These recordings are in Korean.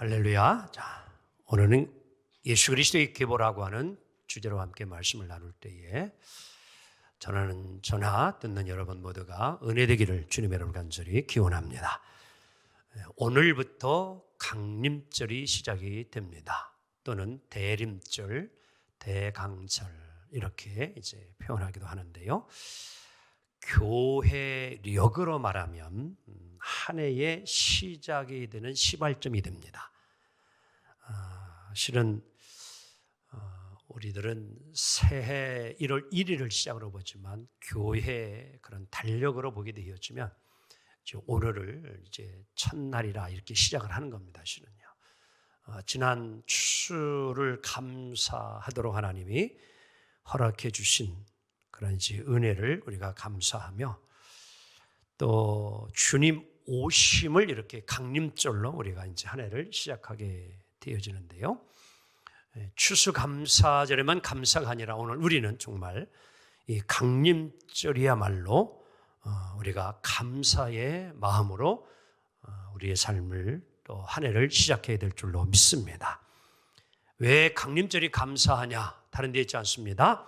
할렐루야. 자, 오늘은 예수 그리스도의 계보라고 하는 주제로 함께 말씀을 나눌 때에 저나 듣는 여러분 모두가 은혜 되기를 주님의 이름으로 간절히 기원합니다. 오늘부터 강림절이 시작이 됩니다. 또는 대림절, 대강절 이렇게 이제 표현하기도 하는데요. 교회력으로 말하면 한 해의 시작이 되는 시발점이 됩니다. 실은 우리들은 새해 1월 1일을 시작으로 보지만 교회의 그런 달력으로 보게 되었지만 오늘을 이제 첫날이라 이렇게 시작을 하는 겁니다. 실은요. 지난 추수를 감사하도록 하나님이 허락해 주신 그런 이제 은혜를 우리가 감사하며 또 주님 오심을 이렇게 강림절로 우리가 이제 한 해를 시작하게 되어지는데요. 추수감사절에만 감사가 아니라 오늘 우리는 정말 이 강림절이야말로 우리가 감사의 마음으로 우리의 삶을 또 한 해를 시작해야 될 줄로 믿습니다. 왜 강림절이 감사하냐? 다른 데 있지 않습니다.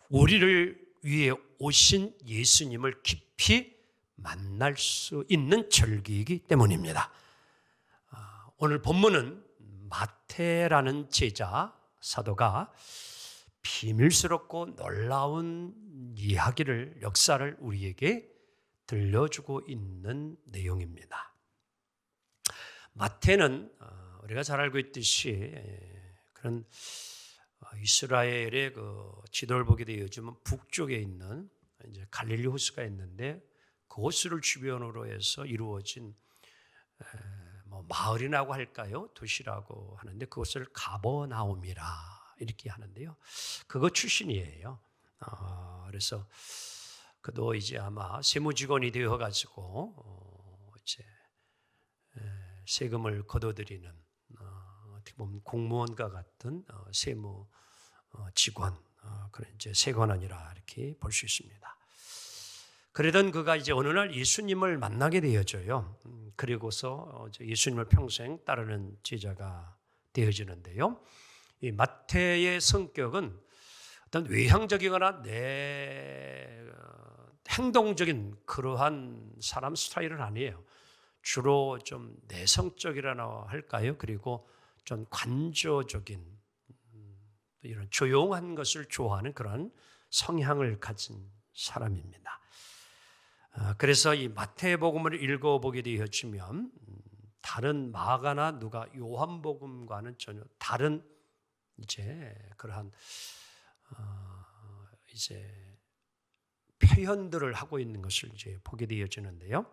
우리를 위해 오신 예수님을 깊이 만날 수 있는 절기이기 때문입니다. 오늘 본문은 마태라는 제자 사도가 비밀스럽고 놀라운 이야기를, 역사를 우리에게 들려주고 있는 내용입니다. 마태는 우리가 잘 알고 있듯이 그런 이스라엘의 그 지도를 보게 되어 요즘은 북쪽에 있는 이제 갈릴리 호수가 있는데 그 호수를 주변으로 해서 이루어진 마을이라고 할까요? 도시라고 하는데 그것을 가버나움이라 이렇게 하는데요. 그거 출신이에요. 그래서 그도 이제 아마 세무직원이 되어 가지고 이제 세금을 거둬들이는 어떻게 보면 공무원과 같은 세무 직원, 그런 이제 세관원이라 이렇게 볼 수 있습니다. 그러던 그가 이제 어느 날 예수님을 만나게 되어져요. 그리고서 예수님을 평생 따르는 제자가 되어지는데요. 이 마태의 성격은 어떤 외향적이거나 행동적인 그러한 사람 스타일은 아니에요. 주로 좀 내성적이라나 할까요? 그리고 좀 관조적인 이런 조용한 것을 좋아하는 그런 성향을 가진 사람입니다. 그래서 이 마태복음을 읽어보게 되어지면 다른 마가나 누가 요한복음과는 전혀 다른 이제 그러한 이제 표현들을 하고 있는 것을 이제 보게 되어지는데요.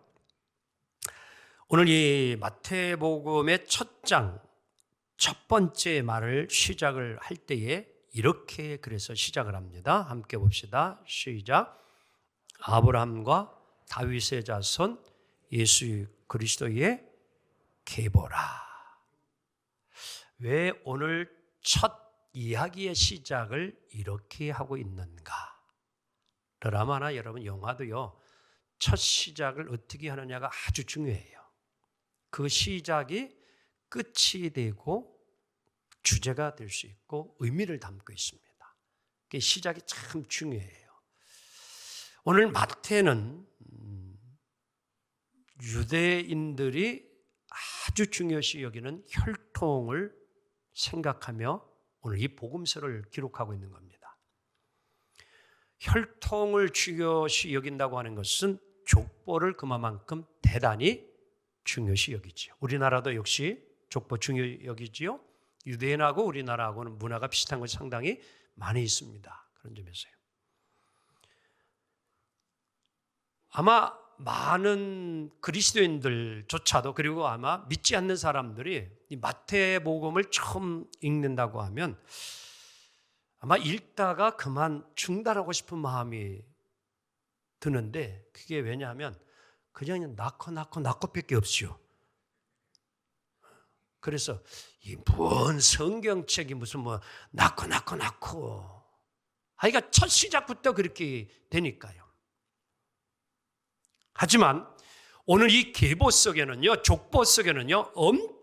오늘 이 마태복음의 첫 장, 첫 번째 말을 시작을 할 때에 이렇게 그래서 시작을 합니다. 함께 봅시다. 시작. 아브라함과 다윗의 자손 예수 그리스도의 계보라. 왜 오늘 첫 이야기의 시작을 이렇게 하고 있는가? 드라마나 여러분 영화도요. 첫 시작을 어떻게 하느냐가 아주 중요해요. 그 시작이 끝이 되고 주제가 될 수 있고 의미를 담고 있습니다. 그 시작이 참 중요해요. 오늘 마태는 유대인들이 아주 중요시 여기는 혈통을 생각하며 오늘 이 복음서를 기록하고 있는 겁니다. 혈통을 중요시 여긴다고 하는 것은 족보를 그만큼 대단히 중요시 여기죠. 우리나라도 역시 족보 중요 여기지요. 유대인하고 우리나라하고는 문화가 비슷한 것이 상당히 많이 있습니다. 그런 점에서요. 아마 많은 그리스도인들조차도 그리고 아마 믿지 않는 사람들이 이 마태복음을 처음 읽는다고 하면 아마 읽다가 그만 중단하고 싶은 마음이 드는데 그게 왜냐하면 그냥 낳고밖에 없지요. 그래서 이 뭔 성경책이 무슨 낳고 그러니까 첫 시작부터 그렇게 되니까요. 하지만 오늘 이 계보 속에는요, 족보 속에는요,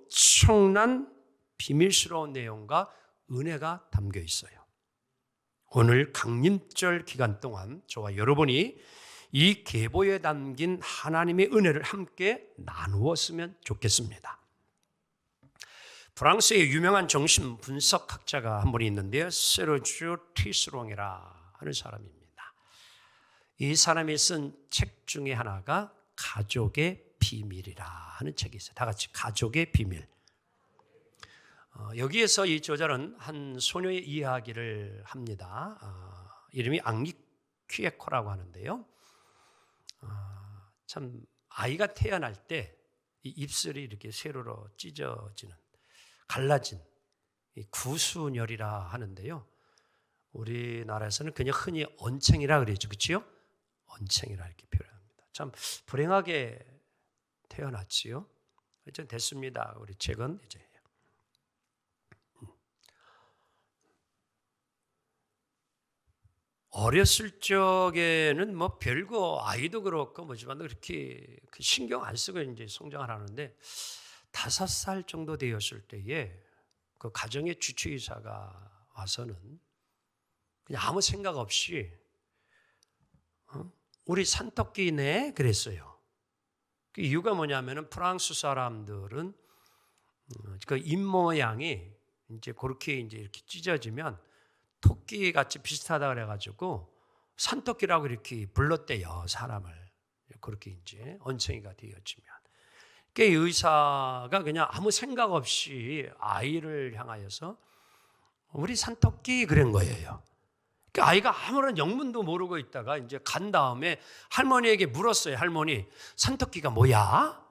엄청난 비밀스러운 내용과 은혜가 담겨 있어요. 오늘 강림절 기간 동안 저와 여러분이 이 계보에 담긴 하나님의 은혜를 함께 나누었으면 좋겠습니다. 프랑스의 유명한 정신 분석학자가 한 분이 있는데요. 세르주 티스롱이라 하는 사람입니다. 이 사람이 쓴 책 중에 하나가 가족의 비밀이라 하는 책이 있어요. 다 같이 가족의 비밀. 여기에서 이 저자는 한 소녀의 이야기를 합니다. 이름이 앙리 퀴에코라고 하는데요. 참 아이가 태어날 때 이 입술이 이렇게 세로로 찢어지는 갈라진 이 구수열이라 하는데요. 우리나라에서는 그냥 흔히 언챙이라 그러죠. 그렇죠? 언챙이라 이렇게 표현합니다. 참 불행하게 태어났지요. 이제 됐습니다. 우리 책은 이제 어렸을 적에는 뭐 별거 아이도 그렇고 뭐지만 그렇게 신경 안 쓰고 이제 성장을 하는데 5살 정도 되었을 때에 그 가정의 주치의사가 와서는 그냥 아무 생각 없이 우리 산토끼네 그랬어요. 그 이유가 뭐냐면은 프랑스 사람들은 그 입 모양이 이제 그렇게 이제 이렇게 찢어지면 토끼 같이 비슷하다 그래가지고 산토끼라고 이렇게 불렀대요, 사람을. 그렇게 이제 언챙이가 되어지면. 그 의사가 그냥 아무 생각 없이 아이를 향하여서 우리 산토끼 그런 거예요. 그 아이가 아무런 영문도 모르고 있다가 이제 간 다음에 할머니에게 물었어요. 할머니, 산토끼가 뭐야?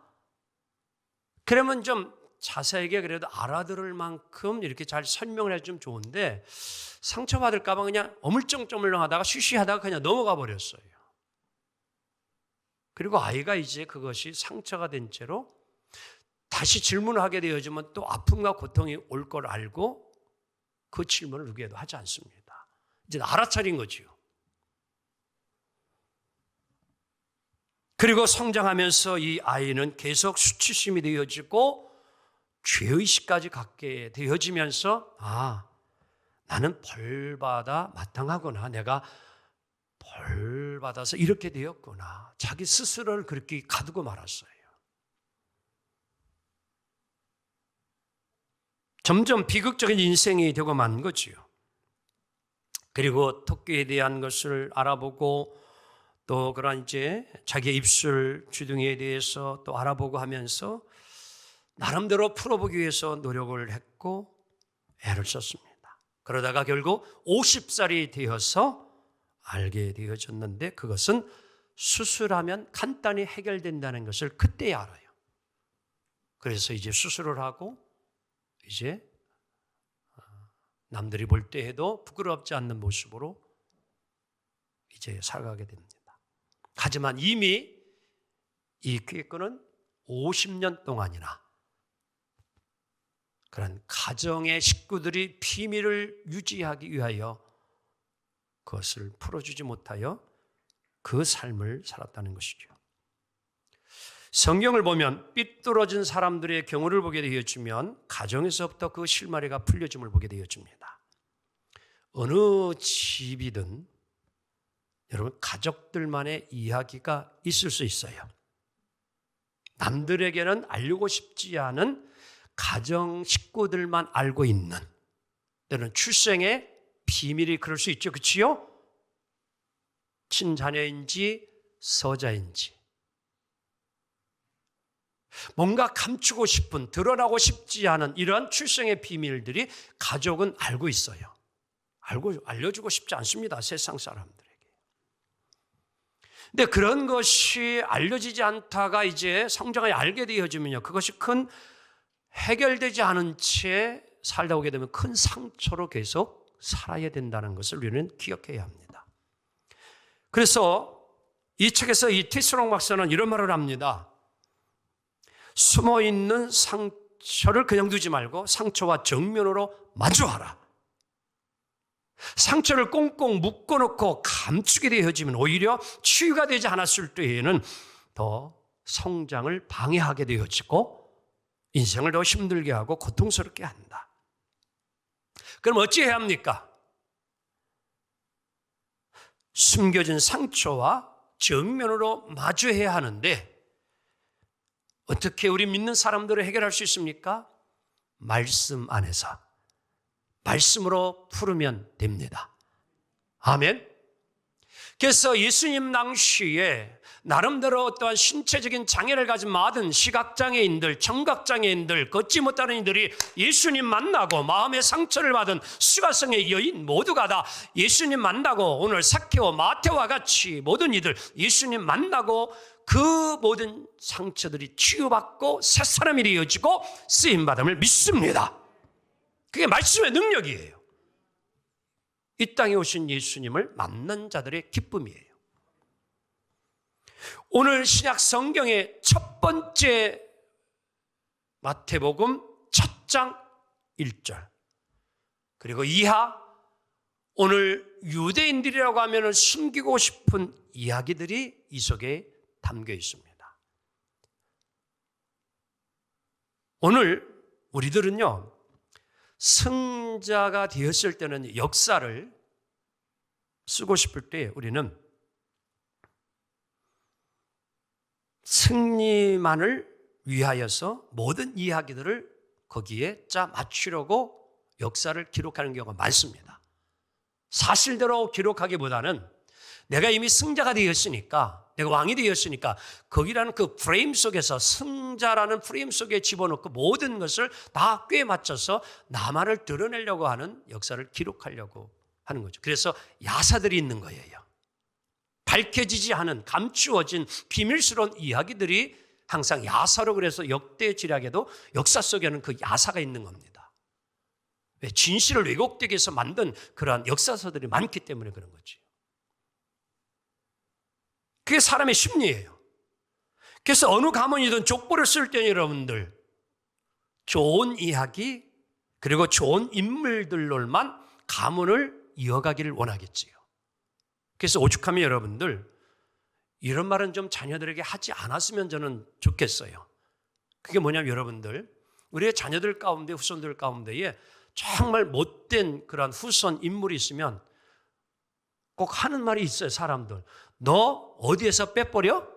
그러면 좀 자세하게 그래도 알아들을 만큼 이렇게 잘 설명을 해주면 좋은데 상처받을까 봐 그냥 어물쩡쩡하다가 쉬쉬하다가 그냥 넘어가 버렸어요. 그리고 아이가 이제 그것이 상처가 된 채로 다시 질문을 하게 되어지면 또 아픔과 고통이 올 걸 알고 그 질문을 누구에도 하지 않습니다. 이제 알아차린 거지요. 그리고 성장하면서 이 아이는 계속 수치심이 되어지고 죄의식까지 갖게 되어지면서 나는 벌받아 마땅하구나. 내가 벌받아서 이렇게 되었구나. 자기 스스로를 그렇게 가두고 말았어요. 점점 비극적인 인생이 되고 만 거지요. 그리고 토끼에 대한 것을 알아보고 또 그런 이제 자기의 입술 주둥이에 대해서 또 알아보고 하면서 나름대로 풀어보기 위해서 노력을 했고 애를 썼습니다. 그러다가 결국 50살이 되어서 알게 되어졌는데 그것은 수술하면 간단히 해결된다는 것을 그때야 알아요. 그래서 이제 수술을 하고 이제 남들이 볼 때 해도 부끄럽지 않는 모습으로 이제 살아가게 됩니다. 하지만 이미 이 퀴에코는 50년 동안이나 그런 가정의 식구들이 비밀을 유지하기 위하여 그것을 풀어주지 못하여 그 삶을 살았다는 것이죠. 성경을 보면 삐뚤어진 사람들의 경우를 보게 되어지면 가정에서부터 그 실마리가 풀려짐을 보게 되어집니다. 어느 집이든 여러분 가족들만의 이야기가 있을 수 있어요. 남들에게는 알리고 싶지 않은 가정 식구들만 알고 있는 때는 출생의 비밀이 그럴 수 있죠. 그렇지요? 친자녀인지 서자인지 뭔가 감추고 싶은 드러나고 싶지 않은 이런 출생의 비밀들이 가족은 알고 있어요. 알려주고 싶지 않습니다. 세상 사람들에게. 근데 그런 것이 알려지지 않다가 이제 성장하여 알게 되어지면요. 그것이 큰 해결되지 않은 채 살다 오게 되면 큰 상처로 계속 살아야 된다는 것을 우리는 기억해야 합니다. 그래서 이 책에서 이 티스롱 박사는 이런 말을 합니다. 숨어있는 상처를 그냥 두지 말고 상처와 정면으로 마주하라. 상처를 꽁꽁 묶어놓고 감추게 되어지면 오히려 치유가 되지 않았을 때에는 더 성장을 방해하게 되어지고 인생을 더 힘들게 하고 고통스럽게 한다. 그럼 어찌해야 합니까? 숨겨진 상처와 정면으로 마주해야 하는데 어떻게 우리 믿는 사람들을 해결할 수 있습니까? 말씀 안에서 말씀으로 풀으면 됩니다. 아멘. 그래서 예수님 당시에 나름대로 어떠한 신체적인 장애를 가진 많은 시각장애인들, 청각장애인들, 걷지 못하는 이들이 예수님 만나고 마음의 상처를 받은 수가성의 여인 모두가 다 예수님 만나고 오늘 삭개오, 마태와 같이 모든 이들 예수님 만나고 그 모든 상처들이 치유받고 새 사람이 되어지고 쓰임받음을 믿습니다. 그게 말씀의 능력이에요. 이 땅에 오신 예수님을 만난 자들의 기쁨이에요. 오늘 신약 성경의 첫 번째 마태복음 첫 장 1절 그리고 이하 오늘 유대인들이라고 하면 숨기고 싶은 이야기들이 이 속에 담겨 있습니다. 오늘 우리들은요, 승자가 되었을 때는 역사를 쓰고 싶을 때 우리는 승리만을 위하여서 모든 이야기들을 거기에 짜 맞추려고 역사를 기록하는 경우가 많습니다. 사실대로 기록하기보다는 내가 이미 승자가 되었으니까, 내가 왕이 되었으니까 거기라는 그 프레임 속에서 승자라는 프레임 속에 집어넣고 모든 것을 다 꿰 맞춰서 나만을 드러내려고 하는 역사를 기록하려고 하는 거죠. 그래서 야사들이 있는 거예요. 밝혀지지 않은 감추어진 비밀스러운 이야기들이 항상 야사로, 그래서 역대지략에도 역사 속에는 그 야사가 있는 겁니다. 왜? 진실을 왜곡되게 해서 만든 그러한 역사서들이 많기 때문에 그런 거지. 그게 사람의 심리예요. 그래서 어느 가문이든 족보를 쓸 때는 여러분들 좋은 이야기 그리고 좋은 인물들로만 가문을 이어가기를 원하겠지요. 그래서 오죽하면 여러분들 이런 말은 좀 자녀들에게 하지 않았으면 저는 좋겠어요. 그게 뭐냐면 여러분들 우리의 자녀들 가운데 후손들 가운데에 정말 못된 그런 후손 인물이 있으면 꼭 하는 말이 있어요. 사람들, 너 어디에서 빼버려?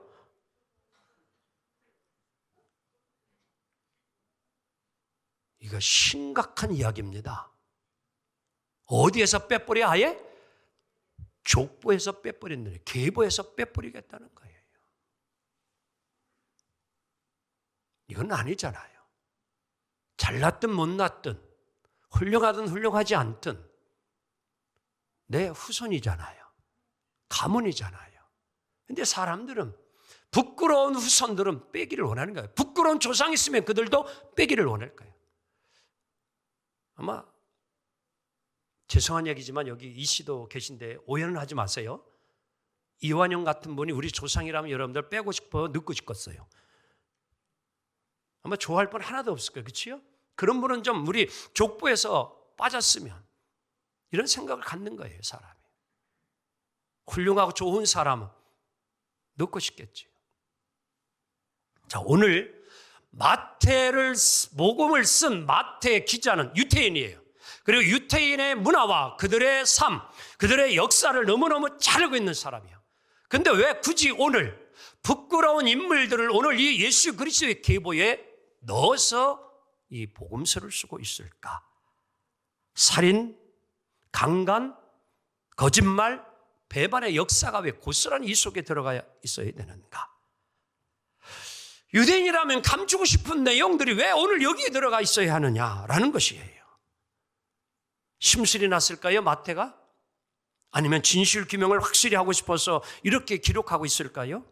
이거 심각한 이야기입니다. 어디에서 빼버려? 아예 족보에서 빼버린다는, 계보에서 빼버리겠다는 거예요. 이건 아니잖아요. 잘났든 못났든 훌륭하든 훌륭하지 않든 내 후손이잖아요. 가문이잖아요. 근데 사람들은 부끄러운 후손들은 빼기를 원하는 거예요. 부끄러운 조상이 있으면 그들도 빼기를 원할 거예요. 아마 죄송한 얘기지만 여기 이 씨도 계신데 오해는 하지 마세요. 이완영 같은 분이 우리 조상이라면 여러분들 빼고 싶어요? 늙고 싶겠어요? 아마 좋아할 분 하나도 없을 거예요. 그렇죠? 그런 분은 좀 우리 족보에서 빠졌으면 이런 생각을 갖는 거예요. 사람이. 훌륭하고 좋은 사람은 늙고 싶겠죠. 자, 오늘 마태를 복음을 쓴 마태 기자는 유태인이에요. 그리고 유태인의 문화와 그들의 삶, 그들의 역사를 너무너무 잘 알고 있는 사람이에요. 근데 왜 굳이 오늘 부끄러운 인물들을 오늘 이 예수 그리스도의 계보에 넣어서 이 복음서를 쓰고 있을까? 살인, 강간, 거짓말, 배반의 역사가 왜 고스란히 이 속에 들어가 있어야 되는가? 유대인이라면 감추고 싶은 내용들이 왜 오늘 여기에 들어가 있어야 하느냐라는 것이에요. 심술이 났을까요, 마태가? 아니면 진실 규명을 확실히 하고 싶어서 이렇게 기록하고 있을까요?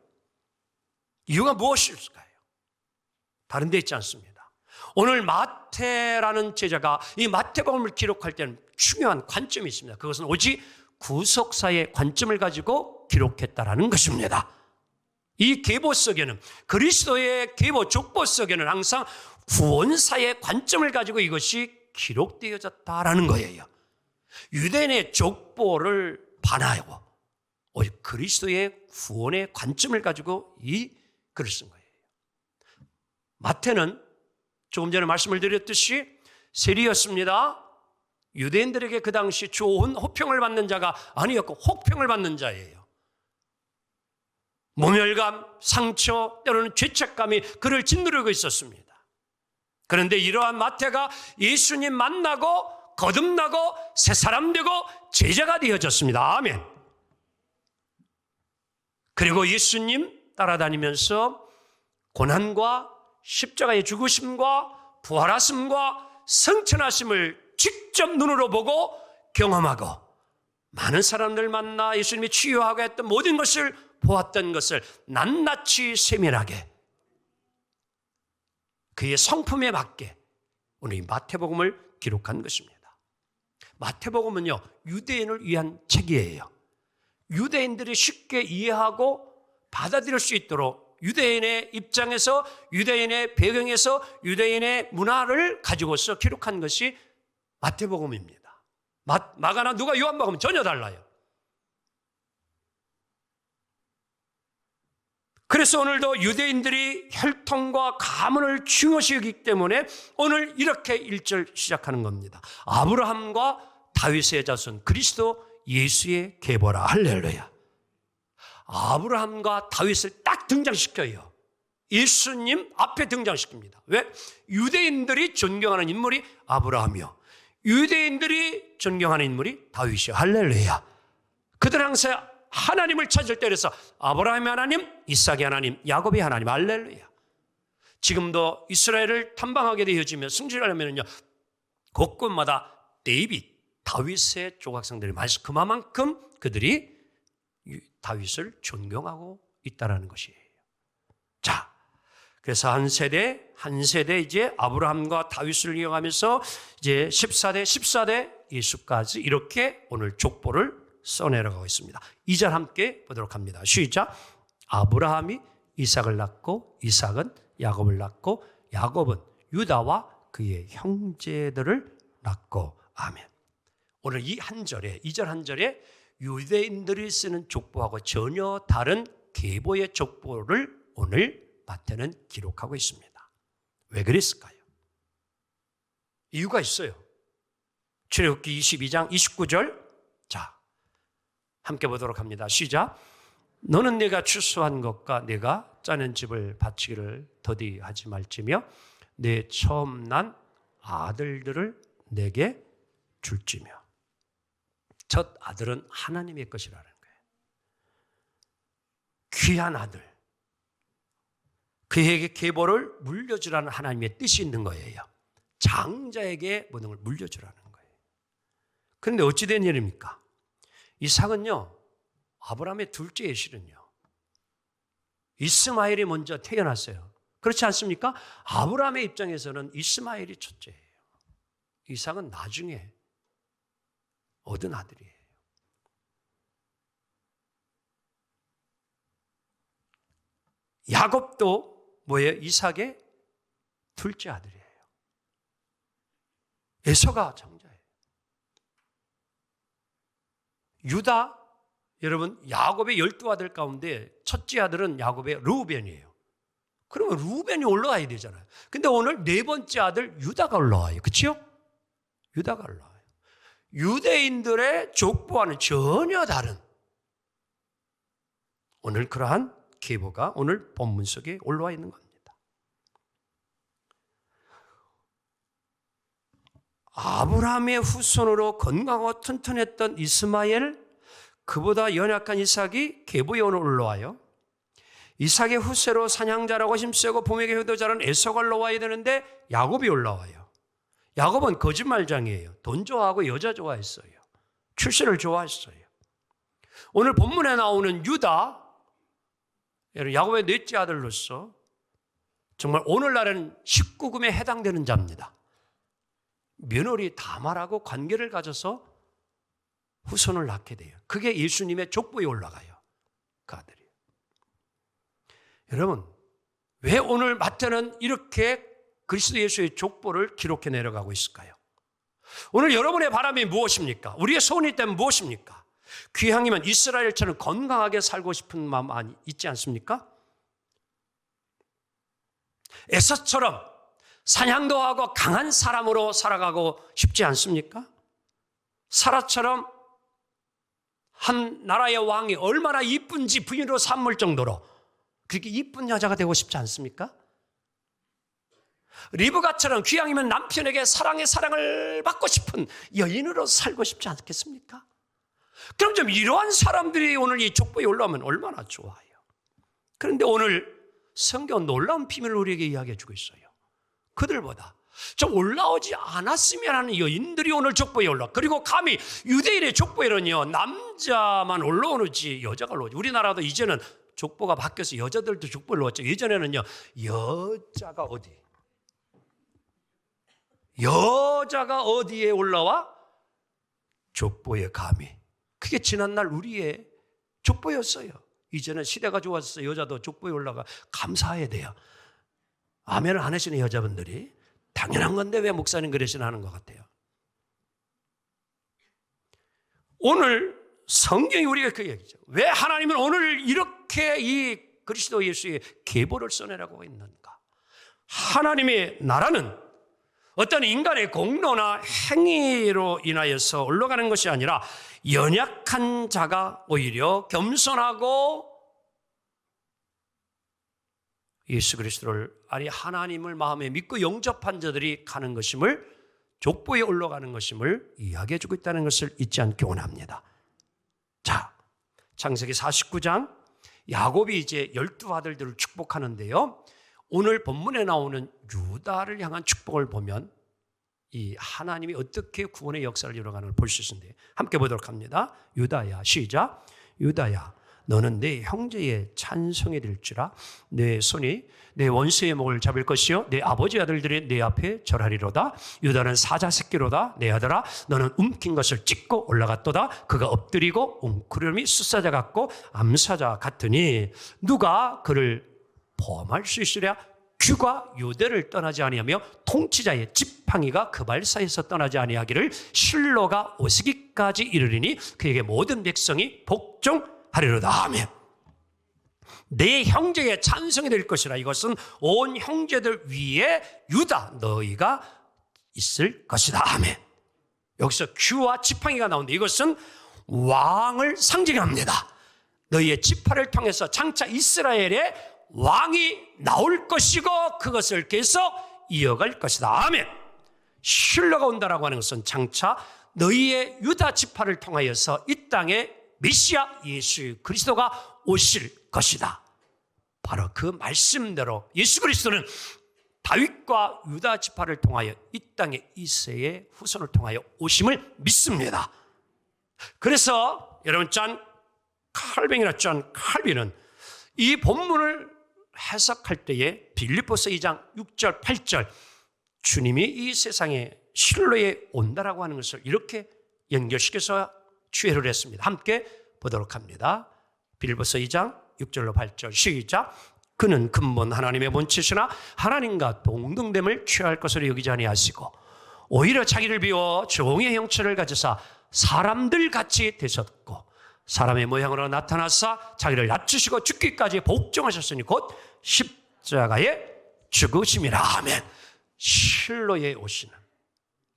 이유가 무엇일까요? 다른 데 있지 않습니다. 오늘 마태라는 제자가 이 마태복음을 기록할 때는 중요한 관점이 있습니다. 그것은 오직 구속사의 관점을 가지고 기록했다라는 것입니다. 이 계보 속에는, 그리스도의 계보 족보 속에는 항상 구원사의 관점을 가지고 이것이 기록되어졌다라는 거예요. 유대인의 족보를 반하고 오직 그리스도의 구원의 관점을 가지고 이 글을 쓴 거예요. 마태는 조금 전에 말씀을 드렸듯이 세리였습니다. 유대인들에게 그 당시 좋은 호평을 받는 자가 아니었고 혹평을 받는 자예요. 모멸감, 상처, 때로는 죄책감이 그를 짓누르고 있었습니다. 그런데 이러한 마태가 예수님 만나고 거듭나고 새 사람 되고 제자가 되어졌습니다. 아멘. 그리고 예수님 따라다니면서 고난과 십자가의 죽으심과 부활하심과 성천하심을 직접 눈으로 보고 경험하고 많은 사람들 만나 예수님이 치유하고 했던 모든 것을 보았던 것을 낱낱이 세밀하게 그의 성품에 맞게 오늘 이 마태복음을 기록한 것입니다. 마태복음은요, 유대인을 위한 책이에요. 유대인들이 쉽게 이해하고 받아들일 수 있도록 유대인의 입장에서, 유대인의 배경에서, 유대인의 문화를 가지고서 기록한 것이 마태복음입니다. 마가나 누가 요한복음은 전혀 달라요. 그래서 오늘도 유대인들이 혈통과 가문을 중요시 여기기 때문에 오늘 이렇게 1절 시작하는 겁니다. 아브라함과 다윗의 자손 그리스도 예수의 계보라. 할렐루야. 아브라함과 다윗을 딱 등장시켜요. 예수님 앞에 등장시킵니다. 왜? 유대인들이 존경하는 인물이 아브라함이요, 유대인들이 존경하는 인물이 다윗이요. 할렐루야. 그들 항상 하나님을 찾을 때 그래서 아브라함의 하나님, 이삭의 하나님, 야곱의 하나님. 할렐루야. 지금도 이스라엘을 탐방하게 되어지면 승진하려면요, 곳곳마다 다윗의 조각상들이 많아서 그만큼 그들이 다윗을 존경하고 있다는 것이에요. 자, 그래서 한 세대 이제 아브라함과 다윗을 이어가면서 이제 14대 예수까지 이렇게 오늘 족보를 써내려가고 있습니다. 2절 함께 보도록 합니다. 시작. 아브라함이 이삭을 낳고 이삭은 야곱을 낳고 야곱은 유다와 그의 형제들을 낳고. 아멘. 오늘 이 한 절에, 2절 한 절에 유대인들이 쓰는 족보하고 전혀 다른 계보의 족보를 오늘 마태는 기록하고 있습니다. 왜 그랬을까요? 이유가 있어요. 출애굽기 22장 29절. 자, 함께 보도록 합니다. 시작. 너는 내가 추수한 것과 내가 짜낸 집을 바치기를 더디하지 말지며 내 처음 난 아들들을 내게 줄지며. 첫 아들은 하나님의 것이라는 거예요. 귀한 아들. 그에게 계보를 물려주라는 하나님의 뜻이 있는 거예요. 장자에게 모든 걸 물려주라는 거예요. 그런데 어찌 된 일입니까? 이삭은요, 아브라함의 둘째의 실은요, 이스마엘이 먼저 태어났어요. 그렇지 않습니까? 아브라함의 입장에서는 이스마엘이 첫째예요. 이삭은 나중에 얻은 아들이에요. 야곱도 뭐예요? 이삭의 둘째 아들이에요. 에서가 장자예요. 유다, 여러분, 야곱의 12아들 가운데 첫째 아들은 야곱의 르우벤이에요. 그러면 르우벤이 올라가야 되잖아요. 근데 오늘 네 번째 아들 유다가 올라와요. 그렇죠? 유다가 올라와요. 유대인들의 족보와는 전혀 다른 오늘 그러한 계보가 오늘 본문 속에 올라와 있는 겁니다. 아브라함의 후손으로 건강하고 튼튼했던 이스마엘, 그보다 연약한 이삭이 계보에 오늘 올라와요. 이삭의 후세로 사냥자라고 힘세고 봄에게 효도자는 에서가 올라와야 되는데 야곱이 올라와요. 야곱은 거짓말장이에요. 돈 좋아하고 여자 좋아했어요. 출세를 좋아했어요. 오늘 본문에 나오는 유다, 야곱의 넷째 아들로서 정말 오늘날에는 19금에 해당되는 자입니다. 며느리 다말하고 관계를 가져서 후손을 낳게 돼요. 그게 예수님의 족보에 올라가요. 그 아들이. 여러분, 왜 오늘 마태는 이렇게 그리스도 예수의 족보를 기록해 내려가고 있을까요? 오늘 여러분의 바람이 무엇입니까? 우리의 소원이 있다면 무엇입니까? 귀향이면 이스라엘처럼 건강하게 살고 싶은 마음 있지 않습니까? 에서처럼 사냥도 하고 강한 사람으로 살아가고 싶지 않습니까? 사라처럼 한 나라의 왕이 얼마나 이쁜지 부인으로 삼을 정도로 그렇게 이쁜 여자가 되고 싶지 않습니까? 리브가처럼 귀양이면 남편에게 사랑의 사랑을 받고 싶은 여인으로 살고 싶지 않겠습니까? 그럼 좀 이러한 사람들이 오늘 이 족보에 올라오면 얼마나 좋아요. 그런데 오늘 성경은 놀라운 비밀을 우리에게 이야기해 주고 있어요. 그들보다 좀 올라오지 않았으면 하는 여인들이 오늘 족보에 올라. 그리고 감히 유대인의 족보에는요, 남자만 올라오는지 여자가 올라오지. 우리나라도 이제는 족보가 바뀌어서 여자들도 족보에 올라왔죠. 예전에는요, 여자가 어디에 올라와? 족보에 감히. 그게 지난날 우리의 족보였어요. 이제는 시대가 좋아져서 여자도 족보에 올라가 감사해야 돼요. 아멘을 안 하시는 여자분들이 당연한 건데 왜 목사님 그러시나 하는 것 같아요. 오늘 성경이 우리가 그 얘기죠. 왜 하나님은 오늘 이렇게 이 그리스도 예수의 계보를 써내라고 했는가? 하나님의 나라는 어떤 인간의 공로나 행위로 인하여서 올라가는 것이 아니라 연약한 자가 오히려 겸손하고 예수 그리스도를 아니 하나님을 마음에 믿고 영접한 자들이 가는 것임을, 족보에 올라가는 것임을 이야기해 주고 있다는 것을 잊지 않기 원합니다. 자, 창세기 49장 야곱이 이제 12아들들을 축복하는데요. 오늘 본문에 나오는 유다를 향한 축복을 보면 이 하나님이 어떻게 구원의 역사를 이뤄가는 걸 볼 수 있는데 함께 보도록 합니다. 유다야, 시작. 유다야, 너는 내 형제의 찬송이 될지라. 내 손이 내 원수의 목을 잡을 것이요 내 아버지 아들들이 내 앞에 절하리로다. 유다는 사자 새끼로다. 내 아들아, 너는 움킨 것을 찢고 올라갔도다. 그가 엎드리고 웅크림이 숫사자 같고 암사자 같으니 누가 그를 범할 수 있으랴. 규가 유대를 떠나지 아니하며 통치자의 지팡이가 그 발사에서 떠나지 아니하기를 실로가 오시기까지 이르리니 그에게 모든 백성이 복종하리로다. 아멘. 내 형제의 찬송이 될 것이라. 이것은 온 형제들 위에 유다 너희가 있을 것이다. 아멘. 여기서 규와 지팡이가 나오는데 이것은 왕을 상징합니다. 너희의 지파를 통해서 장차 이스라엘의 왕이 나올 것이고 그것을 계속 이어갈 것이다. 아멘. 실로가 온다라고 하는 것은 장차 너희의 유다 지파를 통하여서 이 땅에 메시아 예수 그리스도가 오실 것이다. 바로 그 말씀대로 예수 그리스도는 다윗과 유다 지파를 통하여 이 땅에 이새의 후손을 통하여 오심을 믿습니다. 그래서 여러분 짠 칼뱅이나 짠 칼빈은 이 본문을 해석할 때에 빌립보서 2장 6절 8절 주님이 이 세상에 실로에 온다라고 하는 것을 이렇게 연결시켜서 주해를 했습니다. 함께 보도록 합니다. 빌립보서 2장 6절로 8절 시작. 그는 근본 하나님의 본체시나 하나님과 동등됨을 취할 것으로 여기지 아니하시고 오히려 자기를 비워 종의 형체를 가지사 사람들 같이 되셨고 사람의 모양으로 나타나사 자기를 낮추시고 죽기까지 복종하셨으니 곧 십자가에 죽으심이라. 아멘. 실로에 오시는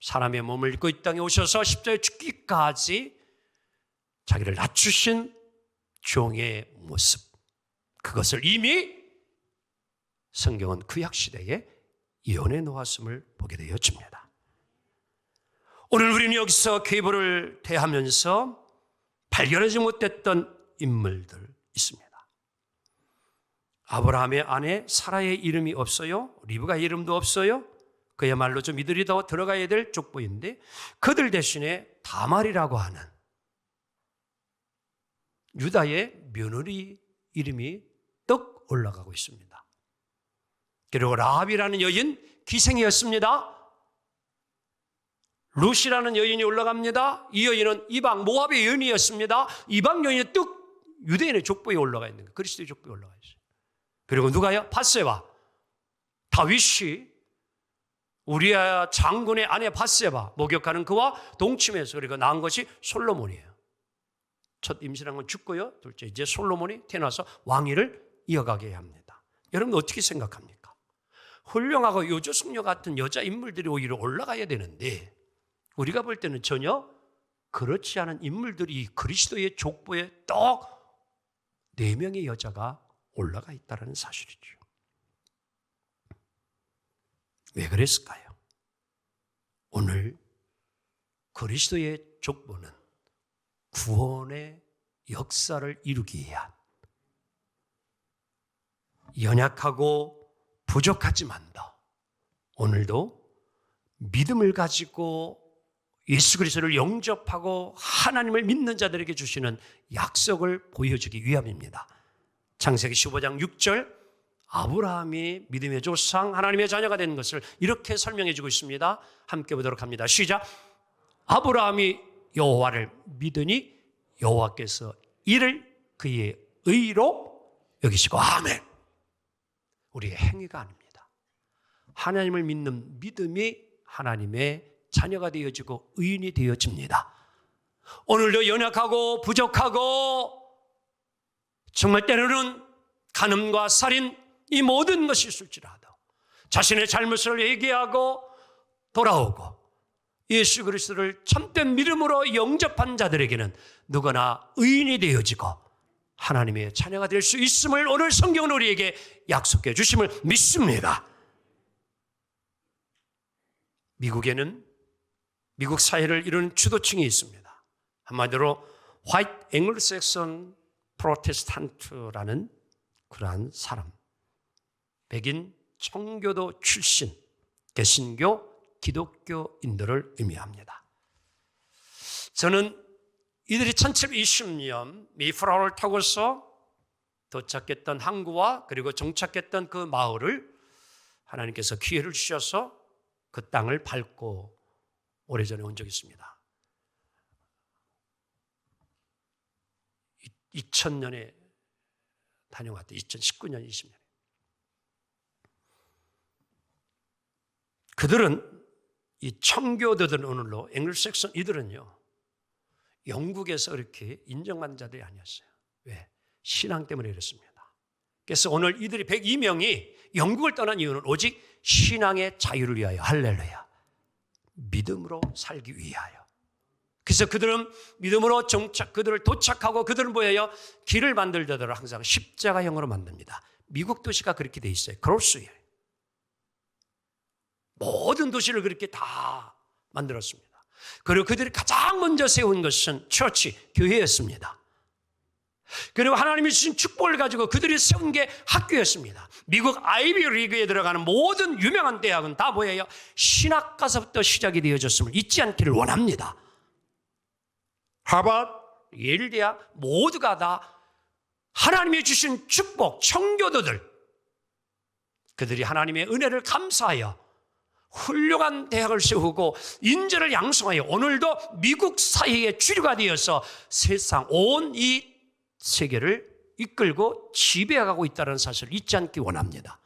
사람의 몸을 입고 이 땅에 오셔서 십자가에 죽기까지 자기를 낮추신 종의 모습, 그것을 이미 성경은 구약시대에 예언해 놓았음을 보게 되어집니다. 오늘 우리는 여기서 계보를 대하면서 발견하지 못했던 인물들 있습니다. 아브라함의 아내 사라의 이름이 없어요. 리브가의 이름도 없어요. 그야말로 좀 이들이 더 들어가야 될 족보인데 그들 대신에 다말이라고 하는 유다의 며느리 이름이 떡 올라가고 있습니다. 그리고 라합이라는 여인 기생이었습니다. 룻이라는 여인이 올라갑니다. 이 여인은 이방 모압의 여인이었습니다. 이방 여인이 뚝 유대인의 족보에 올라가 있는 거예요. 그리스도의 족보에 올라가 있어요. 그리고 누가요? 밧세바. 다윗이 우리아 장군의 아내 밧세바 목욕하는 그와 동침해서 그리고 낳은 것이 솔로몬이에요. 첫 임신한 건 죽고요. 둘째 이제 솔로몬이 태어나서 왕위를 이어가게 합니다. 여러분 어떻게 생각합니까? 훌륭하고 요조숙녀 같은 여자 인물들이 오히려 올라가야 되는데 우리가 볼 때는 전혀 그렇지 않은 인물들이 그리스도의 족보에 딱 4명의 여자가 올라가 있다는 사실이죠. 왜 그랬을까요? 오늘 그리스도의 족보는 구원의 역사를 이루기 위한 연약하고 부족하지만도 오늘도 믿음을 가지고 예수 그리스도를 영접하고 하나님을 믿는 자들에게 주시는 약속을 보여주기 위함입니다. 창세기 15장 6절 아브라함이 믿음의 조상 하나님의 자녀가 된 것을 이렇게 설명해 주고 있습니다. 함께 보도록 합니다. 시작. 아브라함이 여호와를 믿으니 여호와께서 이를 그의 의로 여기시고 아멘. 우리의 행위가 아닙니다. 하나님을 믿는 믿음이 하나님의 자녀가 되어지고 의인이 되어집니다. 오늘도 연약하고 부족하고 정말 때로는 간음과 살인 이 모든 것이 있을지라도 자신의 잘못을 회개하고 돌아오고 예수 그리스도를 참된 믿음으로 영접한 자들에게는 누구나 의인이 되어지고 하나님의 자녀가 될 수 있음을 오늘 성경은 우리에게 약속해 주심을 믿습니다. 미국에는 미국 사회를 이루는 주도층이 있습니다. 한마디로 화이트 앵글로색슨 프로테스탄트라는 그러한 사람, 백인 청교도 출신 개신교 기독교인들을 의미합니다. 저는 이들이 1720년 메이플라워를 타고서 도착했던 항구와 그리고 정착했던 그 마을을 하나님께서 기회를 주셔서 그 땅을 밟고 오래전에 온 적이 있습니다. 2000년에 다녀왔대. 2019년, 20년에. 그들은 이 청교도들은 오늘로 앵글색슨 이들은요. 영국에서 이렇게 인정받는 자들이 아니었어요. 왜? 신앙 때문에 그랬습니다. 그래서 오늘 이들이 102명이 영국을 떠난 이유는 오직 신앙의 자유를 위하여 할렐루야. 믿음으로 살기 위하여. 그래서 그들은 믿음으로 그들을 도착하고 그들은 뭐예요? 길을 만들 때들 항상 십자가형으로 만듭니다. 미국 도시가 그렇게 돼 있어요. 크로스에. 모든 도시를 그렇게 다 만들었습니다. 그리고 그들이 가장 먼저 세운 것은 처치, 교회였습니다. 그리고 하나님이 주신 축복을 가지고 그들이 세운 게 학교였습니다. 미국 아이비리그에 들어가는 모든 유명한 대학은 다 뭐예요? 신학과서부터 시작이 되어졌음을 잊지 않기를 원합니다. 하버드, 예일 대학 모두가 다 하나님이 주신 축복, 청교도들, 그들이 하나님의 은혜를 감사하여 훌륭한 대학을 세우고 인재를 양성하여 오늘도 미국 사회의 주류가 되어서 세상 온 이 세계를 이끌고 지배해가고 있다는 사실을 잊지 않기 원합니다.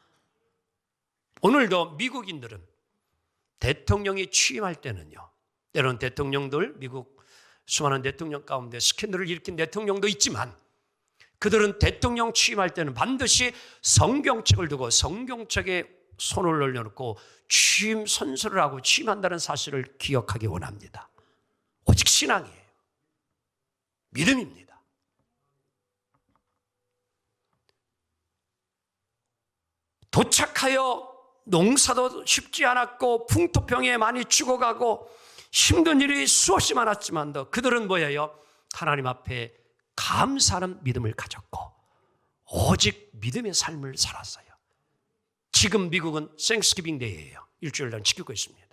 오늘도 미국인들은 대통령이 취임할 때는요, 때로는 대통령들, 미국 수많은 대통령 가운데 스캔들을 일으킨 대통령도 있지만 그들은 대통령 취임할 때는 반드시 성경책을 두고 성경책에 손을 올려놓고 취임 선서를 하고 취임한다는 사실을 기억하기 원합니다. 오직 신앙이에요. 믿음입니다. 도착하여 농사도 쉽지 않았고 풍토병에 많이 죽어가고 힘든 일이 수없이 많았지만도 그들은 뭐예요? 하나님 앞에 감사하는 믿음을 가졌고 오직 믿음의 삶을 살았어요. 지금 미국은 땡스기빙 데이예요. 일주일날 지키고 있습니다.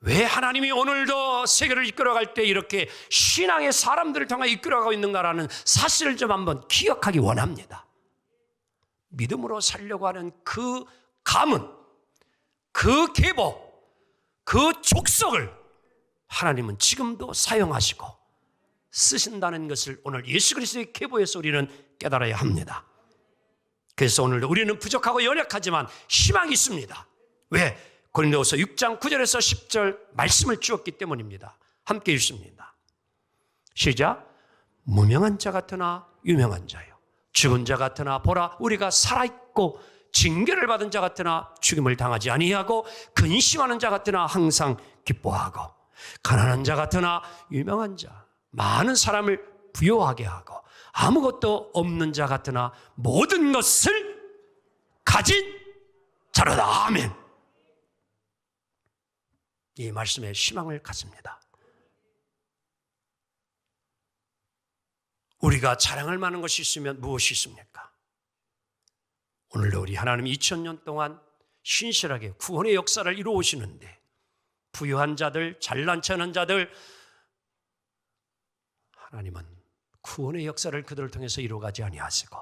왜 하나님이 오늘도 세계를 이끌어갈 때 이렇게 신앙의 사람들을 통해 이끌어가고 있는가라는 사실을 좀 한번 기억하기 원합니다. 믿음으로 살려고 하는 그 가문, 그 계보, 그 족속을 하나님은 지금도 사용하시고 쓰신다는 것을 오늘 예수 그리스도의 계보에서 우리는 깨달아야 합니다. 그래서 오늘도 우리는 부족하고 연약하지만 희망이 있습니다. 왜? 고린도후서 6장 9절에서 10절 말씀을 주었기 때문입니다. 함께 읽습니다. 시작. 무명한 자 같으나 유명한 자요, 죽은 자 같으나 보라 우리가 살아있고 징계를 받은 자 같으나 죽임을 당하지 아니하고 근심하는 자 같으나 항상 기뻐하고 가난한 자 같으나 유명한 자 많은 사람을 부요하게 하고 아무것도 없는 자 같으나 모든 것을 가진 자로다. 아멘. 이 말씀에 희망을 갖습니다. 우리가 자랑할 만한 것이 있으면 무엇이 있습니까? 오늘도 우리 하나님 2000년 동안 신실하게 구원의 역사를 이루어오시는데 부유한 자들, 잘난 체하는 자들, 하나님은 구원의 역사를 그들을 통해서 이루어가지 아니하시고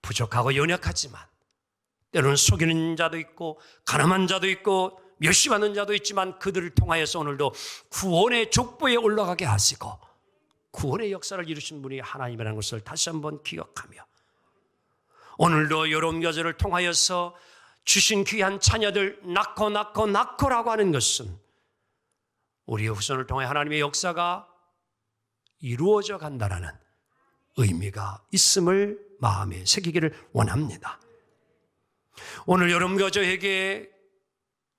부족하고 연약하지만 때로는 속이는 자도 있고 가난한 자도 있고 멸시받는 자도 있지만 그들을 통하여서 오늘도 구원의 족보에 올라가게 하시고 구원의 역사를 이루신 분이 하나님이라는 것을 다시 한번 기억하며 오늘도 여러분 교제를 통하여서 주신 귀한 자녀들 낳고라고 하는 것은 우리의 후손을 통해 하나님의 역사가 이루어져 간다라는 의미가 있음을 마음에 새기기를 원합니다. 오늘 여러분 교제에게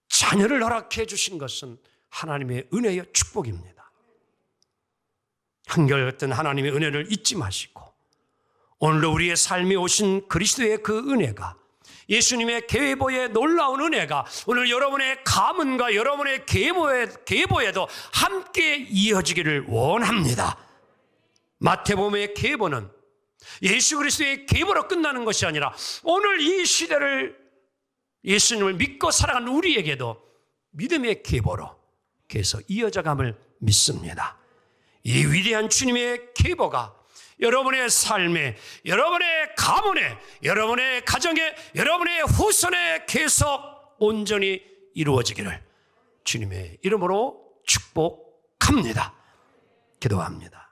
자녀를 허락해 주신 것은 하나님의 은혜의 축복입니다. 한결같은 하나님의 은혜를 잊지 마시고 오늘도 우리의 삶에 오신 그리스도의 그 은혜가 예수님의 계보의 놀라운 은혜가 오늘 여러분의 가문과 여러분의 계보에도 함께 이어지기를 원합니다. 마태복음의 계보는 예수 그리스도의 계보로 끝나는 것이 아니라 오늘 이 시대를 예수님을 믿고 살아가는 우리에게도 믿음의 계보로 계속 이어져감을 믿습니다. 이 위대한 주님의 계보가 여러분의 삶에, 여러분의 가문에, 여러분의 가정에, 여러분의 후손에 계속 온전히 이루어지기를 주님의 이름으로 축복합니다. 기도합니다.